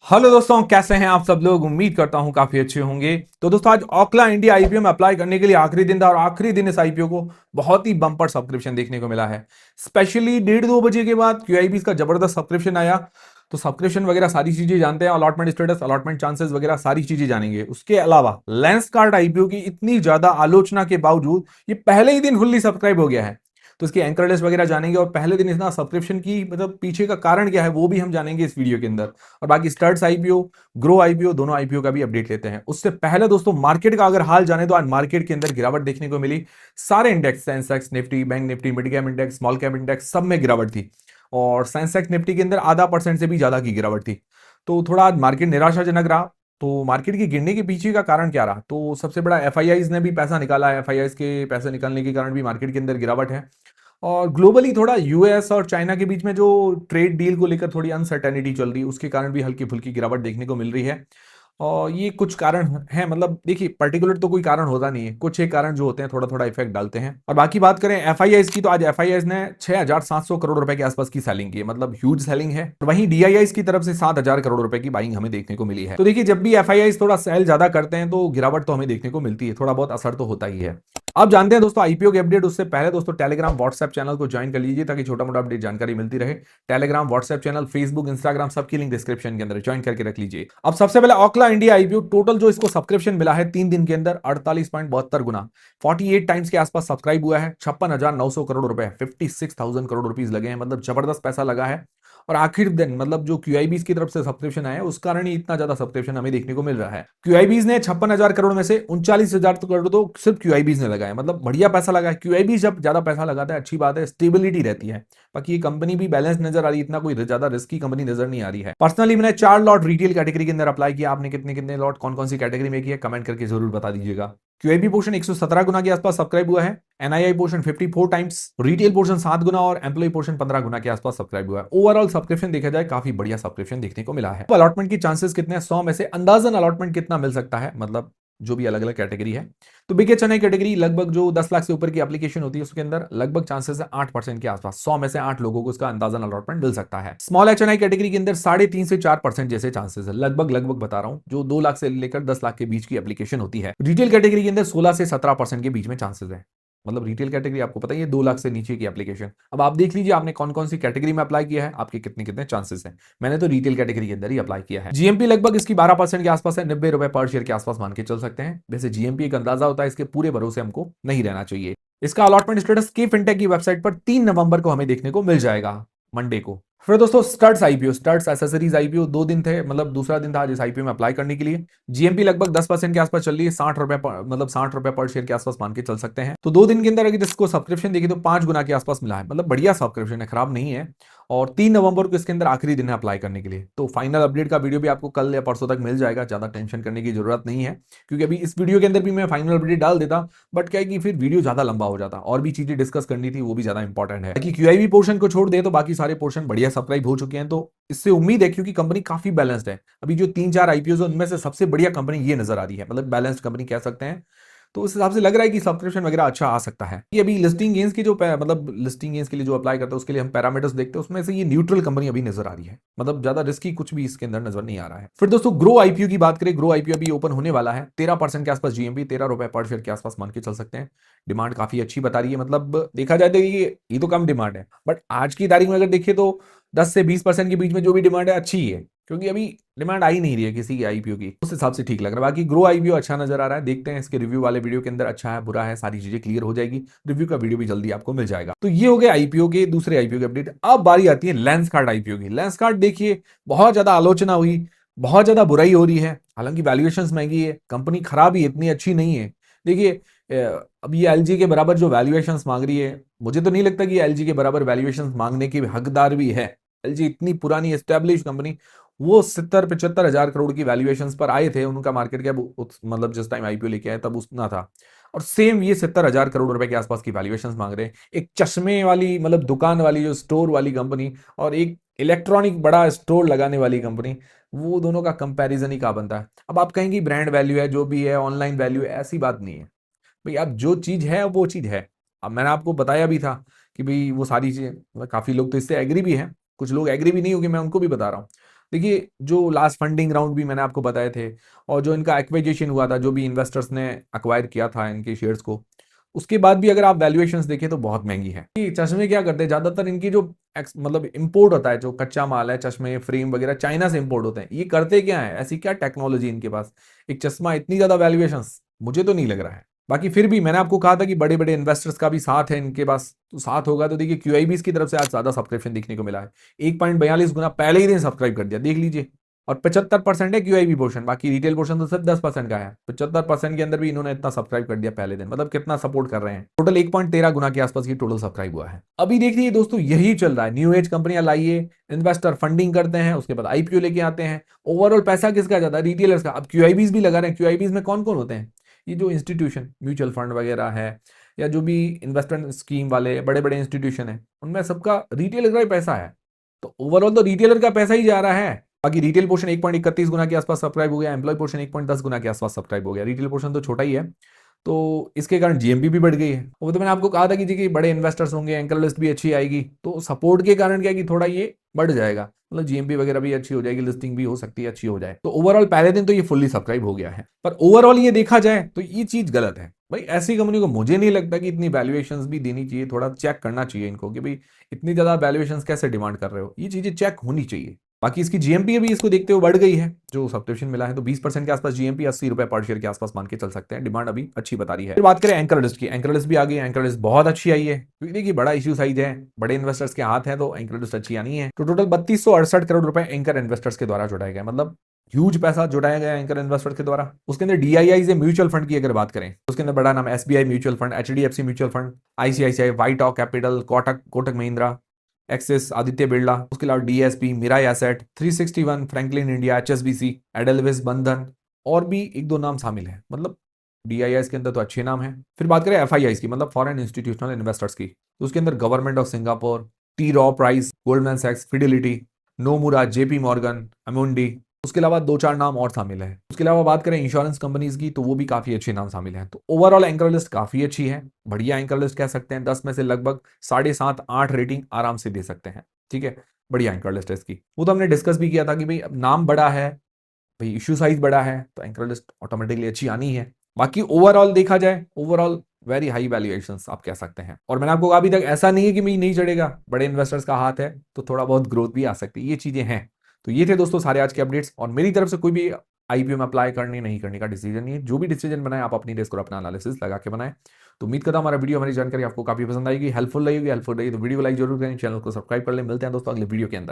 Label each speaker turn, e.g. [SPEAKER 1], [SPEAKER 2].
[SPEAKER 1] Hello दोस्तों, कैसे हैं आप सब लोग। उम्मीद करता हूं काफी अच्छे होंगे। तो दोस्तों, आज ओखला इंडिया आईपीओ में अप्लाई करने के लिए आखिरी दिन था और आखिरी दिन इस आईपीओ को बहुत ही बम्पर सब्सक्रिप्शन देखने को मिला है। स्पेशली 1:30-2 बजे के बाद क्यूआईबी का जबरदस्त सब्सक्रिप्शन आया। तो सब्सक्रिप्शन वगैरह सारी चीजें जानते हैं, अलॉटमेंट स्टेटस, अलॉटमेंट चांसेस वगैरह सारी चीजें जानेंगे। उसके अलावा लेंसकार्ट आईपीओ की इतनी ज्यादा आलोचना के बावजूद ये पहले ही दिन फुल्ली सब्सक्राइब हो गया है। तो इसकी एंकर लिस्ट वगैरह जानेंगे और पहले दिन इतना सब्सक्रिप्शन की मतलब पीछे का कारण क्या है वो भी हम जानेंगे इस वीडियो के अंदर। और बाकी स्टर्ट्स आईपीओ, ग्रो आईपीओ, दोनों आईपीओ का भी अपडेट लेते हैं। उससे पहले दोस्तों, मार्केट का अगर हाल जाने तो आज मार्केट के अंदर गिरावट देखने को मिली। सारे index, Sensex, Nifty, bank Nifty, mid cap index, small cap index, सब में गिरावट थी। और सेंसेक्स निफ्टी के अंदर आधा परसेंट से भी ज्यादा की गिरावट थी। तो थोड़ा आज मार्केट निराशाजनक रहा। तो मार्केट के गिरने के पीछे का कारण क्या रहा? तो सबसे बड़ा एफआईआईज ने भी पैसा निकाला है। एफआईआईज के पैसे निकालने के कारण भी मार्केट के अंदर गिरावट है। और ग्लोबली थोड़ा यूएस और चाइना के बीच में जो ट्रेड डील को लेकर थोड़ी अनसर्टेनिटी चल रही है, उसके कारण भी हल्की फुल्की गिरावट देखने को मिल रही है। और ये कुछ कारण हैं, मतलब देखिए पर्टिकुलर तो कोई कारण होता नहीं है, कुछ एक कारण जो होते हैं थोड़ा थोड़ा इफेक्ट डालते हैं। और बाकी बात करें एफआईआईज की, तो आज एफआईआईज ने 6,700 करोड़ रुपए के आसपास की सेलिंग की है, मतलब ह्यूज सेलिंग है। और वहीं डीआईआईज की तरफ से 7,000 करोड़ रुपए की बाइंग हमें देखने को मिली है। तो देखिए, जब भी एफआईआईज थोड़ा सेल ज्यादा करते हैं तो गिरावट तो हमें देखने को मिलती है, थोड़ा बहुत असर तो होता ही है। अब जानते हैं दोस्तों आईपीओ के अपडेट। उससे पहले दोस्तों, टेलीग्राम व्हाट्सएप चैनल को ज्वाइन कर लीजिए ताकि छोटा मोटा अपडेट जानकारी मिलती रहे। Telegram, WhatsApp channel, Facebook, Instagram, सबकी लिंक डिस्क्रिप्शन के अंदर ज्वाइन करके रख लीजिए। अब सबसे पहले ओखला इंडिया आईपीओ, टोटल जो इसको सब्सक्रिप्शन मिला है 3 दिन के अंदर 48.72 गुना, 48 टाइम्स के आसपास सब्सक्राइब हुआ है। 56,900 करोड़ रुपए, 56,000 करोड़ रुपीज लगे हैं, मतलब जबरदस्त पैसा लगा है। और आखिर दिन मतलब जो क्यूआईबीज की तरफ से सब्सक्रिप्शन आया है उस कारण ही इतना ज्यादा सब्सक्रिप्शन हमें देखने को मिल रहा है। क्यूआईबीज ने 56,000 करोड़ में से 39,000 करोड़ तो सिर्फ क्यूआईबीज ने लगाया, मतलब बढ़िया पैसा लगा है। क्यूआईबी जब ज्यादा पैसा लगाता है अच्छी बात है, स्टेबिलिटी रहती है। बाकी ये कंपनी भी बैलेंस नजर आ रही है, इतना कोई ज्यादा रिस्की कंपनी नजर नहीं आ रही है। पर्सनली मैंने 4 लॉट रिटेल कैटेगरी के अंदर अप्लाई किया। आपने कितने कितने लॉट कौन कौन सी कैटेगरी में किया, कमेंट करके जरूर बता दीजिएगा। क्यूआईबी पोर्शन 117 गुना के आसपास सब्सक्राइब हुआ है। NII portion 54 times, retail portion 7 गुना और एम्प्लॉय पोर्शन 15 गुना के आसपास सब्सक्राइब हुआ है। ओवरऑल सब्सक्रिप्शन देखा जाए काफी बढ़िया सब्सक्रिप्शन देखने को मिला है। अलॉटमेंट की चांसेस कितने हैं? 100 में से अंदाजन अलॉटमेंट कितना मिल सकता है, मतलब जो भी अलग अलग कैटेगरी है। तो big H N I category लगभग जो 10 लाख से ऊपर की एप्लीकेशन होती है उसके अंदर लगभग चांसेस है 8% के आसपास। 100 में से 8 लोगों को इसका अंदाजन अलॉटमेंट मिल सकता है। Small H N I category के अंदर 3.5 से 4% जैसे चांसेस है, लगभग लगभग बता रहा हूं, जो 2 लाख से लेकर 10 लाख के बीच की एप्लीकेशन होती है। रिटेल कैटेगरी के अंदर 16 से 17% के बीच में चांसेस है। मतलब रिटेल कैटेगरी आपको पता ही है 2 लाख से नीचे की एप्लीकेशन। अब आप देख लीजिए आपने कौन कौन सी कैटेगरी में अप्लाई किया है, आपके कितने कितने चांसेस हैं। मैंने तो रिटेल कैटेगरी के अंदर ही अप्लाई किया है। जीएमपी लगभग इसकी 12% के आसपास है, 90 रुपए पर शेयर के आसपास मान के चल सकते हैं। वैसे जीएमपी एक अंदाजा होता है, इसके पूरे भरोसे हमको नहीं रहना चाहिए। इसका अलॉटमेंट स्टेटस की फिनटेक की वेबसाइट पर 3 नवंबर को हमें देखने को मिल जाएगा, मंडे को। फिर दोस्तों studs IPO, studs accessories IPO 2 दिन थे, मतलब दूसरा दिन था आज इस आईपीओ में अप्लाई करने के लिए। जीएमपी लगभग 10% के आसपास चल रही है, 60 रुपए मतलब 60 रुपए पर शेयर के आसपास मान के चल सकते हैं। तो 2 दिन के अंदर अगर इसको सब्सक्रिप्शन देखिए तो 5 गुना के आसपास मिला है, मतलब बढ़िया सब्सक्रिप्शन है, खराब नहीं है। और 3 नवंबर को इसके अंदर आखिरी दिन है अप्लाई करने के लिए। तो फाइनल अपडेट का वीडियो भी आपको कल या परसों तक मिल जाएगा, ज्यादा टेंशन करने की जरूरत नहीं है। क्योंकि अभी इस वीडियो के अंदर भी मैं फाइनल अपडेट डाल देता, बट क्या है कि फिर वीडियो ज्यादा लंबा हो जाता, और भी चीजें डिस्कस करनी थी, वो भी ज्यादा इंपॉर्टेंट है। बाकी क्यूआईबी पोर्शन को छोड़ दे तो बाकी सारे पोर्शन बढ़िया सब्सक्राइब हो चुके हैं। तो इससे उम्मीद है, क्योंकि कंपनी काफी बैलेंस्ड है। अभी जो 3-4 आईपीओ है उनमें से सबसे बढ़िया कंपनी ये नजर आ रही है, मतलब बैलेंस्ड कंपनी कह सकते हैं। तो उस हिसाब से लग रहा है कि सब्सक्रिप्शन वगैरह अच्छा आ सकता है। ये अभी लिस्टिंग गेन्स की जो मतलब लिस्टिंग गेन्स के लिए जो अप्लाई करता है उसके लिए हम पैरामीटर्स देखते हैं, उसमें से ये न्यूट्रल कंपनी अभी नजर आ रही है, मतलब ज्यादा रिस्की कुछ भी इसके अंदर नजर नहीं आ रहा है। फिर दोस्तों ग्रो आईपीओ की बात करें, ग्रो आईपीओ अभी ओपन होने वाला है। 13% के आसपास जीएमपी, 13 रुपए पर शेयर के आसपास मान के चल सकते हैं। डिमांड काफी अच्छी बता रही है, मतलब देखा जाए तो ये तो कम डिमांड है, बट आज की तारीख में अगर देखिए तो 10 से 20% के बीच में जो भी डिमांड है अच्छी ही है। क्योंकि अभी डिमांड आ ही नहीं रही है किसी की आईपीओ की, उस हिसाब से ठीक लग रहा है। बाकी ग्रो आईपीओ अच्छा नजर आ रहा है, देखते हैं इसके रिव्यू वाले वीडियो के अंदर अच्छा है बुरा है सारी चीजें क्लियर हो जाएगी। रिव्यू का वीडियो भी जल्दी आपको मिल जाएगा। तो ये हो गया आईपीओ के, दूसरे आईपीओ के अपडेट। अब बारी आती है लेंसकार्ट आईपीओ की। लेंसकार्ट देखिए बहुत ज्यादा आलोचना हुई, बहुत ज्यादा बुराई हो रही है। हालांकि वैल्यूएशन महंगी है, कंपनी खराब ही इतनी अच्छी नहीं है। देखिए अब ये एलजी के बराबर जो वैल्यूएशन मांग रही है, मुझे तो नहीं लगता कि एलजी के बराबर वैल्यूएशन मांगने की हकदार भी है। एलजी इतनी पुरानी एस्टेब्लिश कंपनी, वो 70-75 हजार करोड़ की वैल्यूएशंस पर आए थे। उनका मार्केट कैप मतलब जिस टाइम आईपीओ लेके आए तब उतना था। और सेम ये 70 हजार करोड़ रुपए के आसपास की वैल्यूएशंस मांग रहे हैं। एक चश्मे वाली मतलब दुकान वाली जो स्टोर वाली कंपनी और एक इलेक्ट्रॉनिक बड़ा स्टोर लगाने वाली कंपनी, वो दोनों का कंपैरिजन ही कहाँ बनता है। अब आप कहेंगे ब्रांड वैल्यू है, जो भी है ऑनलाइन वैल्यू है, ऐसी बात नहीं है भाई। अब जो चीज है वो चीज है। अब मैंने आपको बताया भी था कि भाई वो सारी चीजें, मतलब काफी लोग तो इससे एग्री भी हैं, कुछ लोग एग्री भी नहीं होंगे, मैं उनको भी बता रहा हूँ। देखिए जो लास्ट फंडिंग राउंड भी मैंने आपको बताए थे, और जो इनका एक्विजिशन हुआ था, जो भी इन्वेस्टर्स ने अक्वायर किया था इनके शेयर्स को, उसके बाद भी अगर आप वैल्यूएशंस देखें तो बहुत महंगी है। ये चश्मे क्या करते हैं, ज्यादातर इनकी जो मतलब इंपोर्ट होता है, जो कच्चा माल है, चश्मे फ्रेम वगैरह चाइना से इंपोर्ट होते हैं। ये करते क्या है, ऐसी क्या टेक्नोलॉजी इनके पास, एक चश्मा इतनी ज्यादा वैल्यूएशंस, मुझे तो नहीं लग रहा है। बाकी फिर भी मैंने आपको कहा था कि बड़े बड़े इन्वेस्टर्स का भी साथ है इनके पास, तो साथ होगा तो देखिए क्यूआईबीज की तरफ से आज ज्यादा सब्सक्रिप्शन देखने को मिला है। 1.42 गुना पहले ही दिन सब्सक्राइब कर दिया, देख लीजिए। और 75% है क्यूआईबी पोर्शन, बाकी रिटेल पोर्शन तो सिर्फ 10% का है। 75% के अंदर भी इन्होंने इतना सब्सक्राइब कर दिया पहले दिन, मतलब कितना सपोर्ट कर रहे हैं। टोटल 1.13 गुना के आसपास की टोटल सब्सक्राइब हुआ है। अभी देखिए दोस्तों, यही चल रहा है, न्यू एज कंपनियां लाइए, इन्वेस्टर फंडिंग करते हैं, उसके बाद आईपीओ लेके आते हैं। ओवरऑल पैसा किसका जाता है, रिटेलर्स का। अब क्यूआईबीज भी लगा रहे हैं, क्यूआईबीज में कौन कौन होते हैं, ये जो इंस्टीट्यूशन म्यूचुअल फंड वगैरह है, या जो भी इन्वेस्टमेंट स्कीम वाले बड़े बड़े इंस्टीट्यूशन है, उनमें सबका रिटेलर का ही पैसा है। तो ओवरऑल तो रिटेलर का पैसा ही जा रहा है। बाकी रिटेल पोर्शन 1.31 गुना के आसपास सब्सक्राइब हो गया, एम्प्लॉय पोर्शन 1.10 गुना के आसपास सब्सक्राइब हो गया। रिटेल पोर्शन तो छोटा ही है, तो इसके कारण जीएमपी भी बढ़ गई है। वो तो मैंने आपको कहा था कि जी कि बड़े इन्वेस्टर्स होंगे, एंकर लिस्ट भी अच्छी आएगी, तो सपोर्ट के कारण क्या है कि थोड़ा ये बढ़ जाएगा, मतलब जीएमपी वगैरह भी अच्छी हो जाएगी, लिस्टिंग भी हो सकती है अच्छी हो जाए। तो ओवरऑल पहले दिन तो ये फुल्ली सब्सक्राइब हो गया है। पर ओवरऑल ये देखा जाए तो ये चीज गलत है भाई। ऐसी कंपनी को मुझे नहीं लगता कि इतनी वैल्यूएशंस भी देनी चाहिए, थोड़ा चेक करना चाहिए इनको कि भाई इतनी ज्यादा वैल्यूएशंस कैसे डिमांड कर रहे हो, ये चीजें चेक होनी चाहिए। बाकी इसकी जीएमपी भी इसको देखते हुए बढ़ गई है, जो सब्सक्रिप्शन मिला है, तो 20% के आसपास जीएमपी, 80 रुपए पर शेयर के आसपास मान के चल सकते हैं। डिमांड अभी अच्छी बता रही है। फिर बात करें एंकर लिस्ट की, एंकर लिस्ट भी आ गई। एंकर लिस्ट बहुत अच्छी आई है, क्योंकि देखिए बड़ा इश्यू साइज है, बड़े इन्वेस्टर्स के हाथ है, तो एंकर लिस्ट अच्छी आनी है। तो टोटल 3268 करोड़ रुपए एंकर इन्वेस्टर्स के द्वारा जुटाए गए, मतलब ह्यूज पैसा जुटाया गया एंकर इन्वेस्टर के द्वारा। उसके अंदर डीआईआई से म्यूचुअल फंड की अगर बात करें, उसके अंदर बड़ा नाम SBI mutual fund, HDFC mutual fund, ICICI, White Oak Capital, Kotak Kotak Mahindra, Axis, Aditya Birla, उसके अलावा DSP, Mirae Asset, 361, Franklin India, HSBC, Edelweiss, Bandhan, और भी एक दो नाम शामिल है। मतलब डीआईआईस के अंदर तो अच्छे नाम है। फिर बात करें एफआईआईस की, मतलब फॉरेन इंस्टीट्यूशनल इन्वेस्टर्स की, तो उसके अंदर government of Singapore, T Rowe Price, Goldman सैक्स, Fidelity, Nomura, JP Morgan, Amundi, उसके अलावा दो चार नाम और शामिल है। उसके अलावा बात करें इंश्योरेंस कंपनीज की, तो वो भी काफी अच्छे नाम शामिल हैं। तो ओवरऑल एंकर लिस्ट काफी अच्छी है, बढ़िया एंकर लिस्ट कह सकते हैं। 10 में से लगभग 7.5 8 रेटिंग आराम से दे सकते हैं। ठीक है, बढ़िया एंकर लिस्ट है इसकी। वो तो हमने डिस्कस भी किया था कि भाई अब नाम बड़ा है, भाई इश्यू साइज बड़ा है, तो एंकर लिस्ट ऑटोमेटिकली अच्छी आनी है। बाकी ओवरऑल देखा जाए, ओवरऑल वेरी हाई वैल्यूएशंस आप कह सकते हैं। और मैंने आपको कहा अभी तक ऐसा नहीं है कि मैं नहीं चढ़ेगा, बड़े इन्वेस्टर्स का हाथ है, तो थोड़ा बहुत ग्रोथ भी आ सकती है, ये चीजें हैं। तो ये थे दोस्तों सारे आज के अपडेट्स, और मेरी तरफ से कोई भी आईपीओ में अप्लाई करने नहीं करने का डिसीजन नहीं है। जो भी डिसीजन बनाए आप अपनी रिस्क और अपना एनालिसिस लगा के बनाए। तो उम्मीद करता हूं हमारा वीडियो, हमारी जानकारी आपको काफी पसंद आएगी, हेल्पफुल रहेगी। हेल्पफुल रही तो वीडियो को लाइक जरूर करें, चैनल को सब्सक्राइब कर लें। मिलते हैं दोस्तों अगले वीडियो के अंदर।